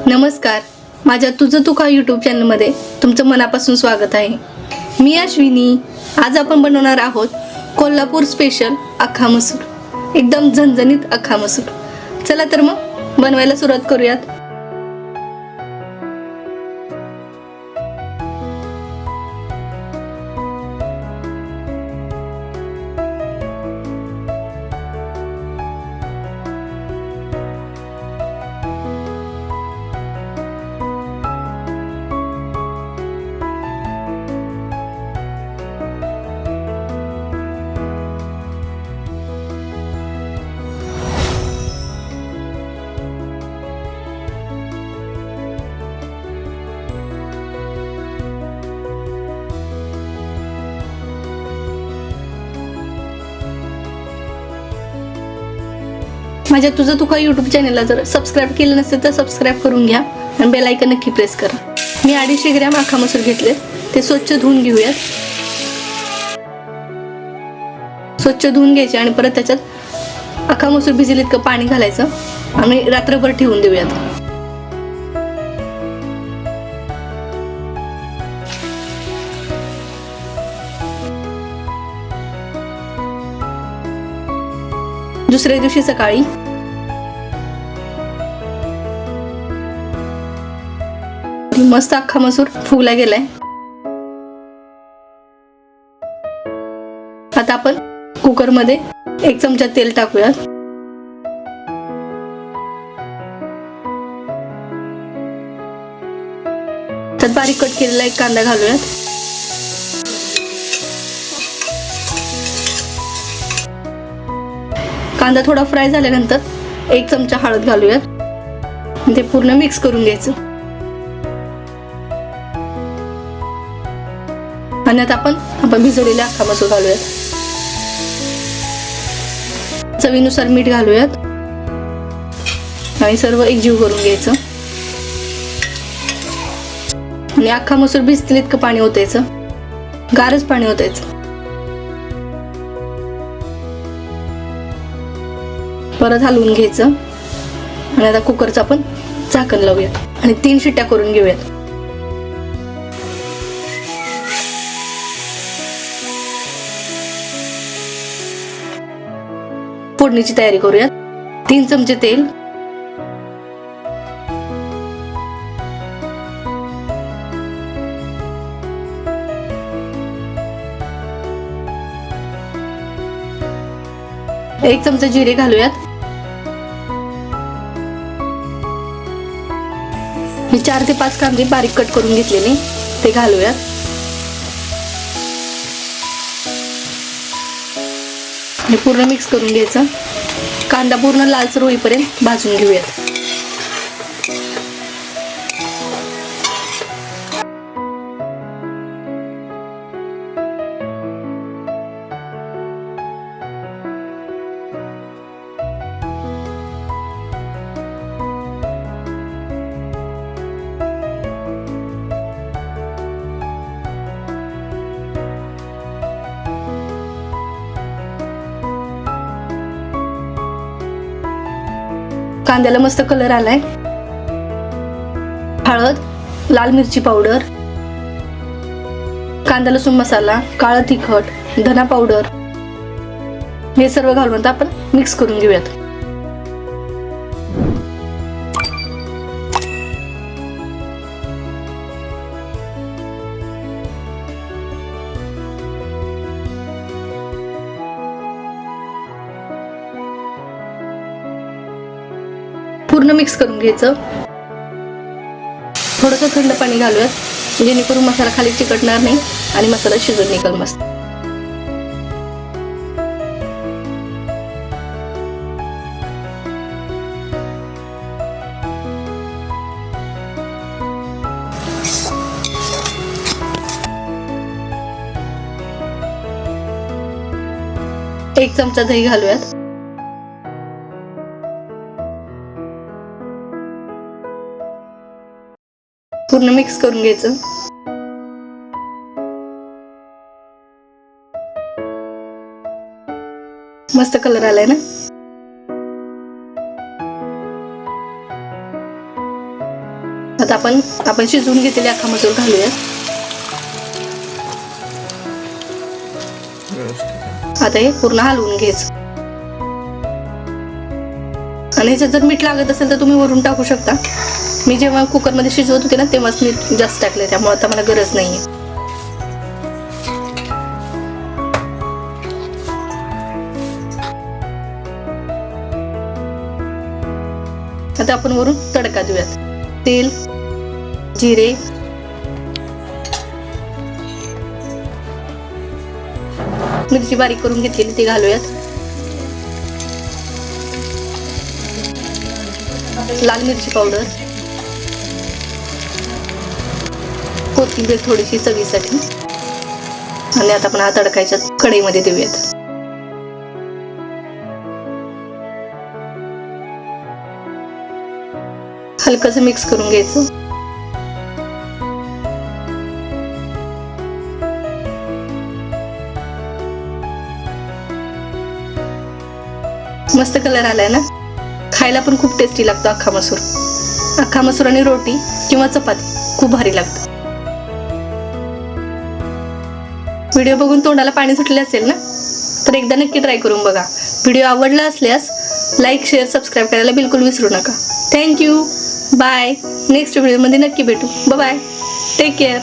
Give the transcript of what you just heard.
नमस्कार, माझ्या तुझं तू खा यूट्यूब चॅनलमध्ये तुमचं मनापासून स्वागत आहे. मी अश्विनी. आज आपण बनवणार आहोत कोल्हापूर स्पेशल अख्खा मसूर. एकदम झणझणीत अख्खा मसूर. चला तर मग बनवायला सुरुवात करूयात. माझ्या तुझं तू खा यूट्यूब चॅनलला जर सबस्क्राईब केलं नसेल तर सबस्क्राईब करून घ्या आणि बेल आयकॉन नक्की प्रेस करा. मी 250 ग्रॅम अख्खा मसूर घेतले. ते स्वच्छ धुवून घेऊयात. स्वच्छ धुवून घ्यायचे आणि परत त्याच्यात अख्खा मसूर भिजेल इतकं पाणी घालायचं आणि रात्रभर ठेवून देऊयात. दुसऱ्या दिवशी सकाळी मस्त अख्खा मसूर फुगला गेलाय. आता आपण कुकर मध्ये 1 चमचा तेल टाकूयात. त्यात बारीक कट केलेला एक कांदा घालूयात. कांदा थोडा फ्राय झाल्यानंतर 1 चमचा हळद घालूयात. ते पूर्ण मिक्स करून घ्यायचं. आणि आता आपण भिजवलेला अख्खा मसूर घालूयात. चवीनुसार मीठ घालूयात आणि सर्व एकजीव करून घ्यायचं. आणि अख्खा मसूर भिजतील इतकं पाणी ओतायचं. गारच पाणी ओतायचं. परत हलवून घ्यायचं आणि आता कुकरचं आपण झाकण लावूयात आणि 3 शिट्ट्या करून घेऊयात. फोडणीची तयारी करूयात. 3 चमचे तेल, एक चमचा जिरे घालूयात. 4 ते 5 कांदे बारीक कट करून घेतलेले ते घालूयात. हे पूर्ण मिक्स करून घ्यायचं. कांदा पूर्ण लालसर होईपर्यंत भाजून घेऊयात. कांद्याला मस्त कलर आलाय. हळद, लाल मिरची पावडर, कांदा लसूण मसाला, काळं तिखट, धना पावडर हे सर्व घालून आपण मिक्स करून घेऊयात. पूर्ण मिक्स करून घ्यायचं. थोडंसं थंड पाणी घालूयात जेणेकरून मसाला खाली चिकटणार नाही आणि मसाला शिजून निघेल मस्त. एक चमचा दही घालूयात. पूर्ण मिक्स करून घ्यायचं. मस्त कलर आलाय ना. आता आपण शिजवून घेतलेले अख्खा मसूर घालूया. आता हे पूर्ण हलवून घ्यायचं. आणि ह्याच्यात जर मीठ लागत असेल तर तुम्ही वरून टाकू शकता. मी जेव्हा कुकरमध्ये शिजवत होते ना तेव्हाच मीठ जास्त टाकले, त्यामुळे आता मला गरज नाहीये. आता आपण वरून तडका देऊयात. तेल, जिरे, मिरची बारीक करून घेतलेली ती घालूयात. लाल मिरची पावडर, कोथिंबीर थोडीशी चवीसाठी. आणि आता आपण हा तडकायच्या कढईमध्ये देऊयात. हलकंसं मिक्स करून घ्यायचं. मस्त कलर आलाय ना. खायला पण खूप टेस्टी लागतो अख्खा मसूर. अख्खा मसूर आणि रोटी किंवा चपाती खूप भारी लागतं. व्हिडिओ बघून तोंडाला पाणी सुटले असेल ना, तर एकदा नक्की ट्राय करून बघा. व्हिडिओ आवडला असल्यास लाईक, शेअर, सबस्क्राईब करायला बिलकुल विसरू नका. थँक्यू. बाय. नेक्स्ट व्हिडिओमध्ये नक्की भेटू. बाय. Take care.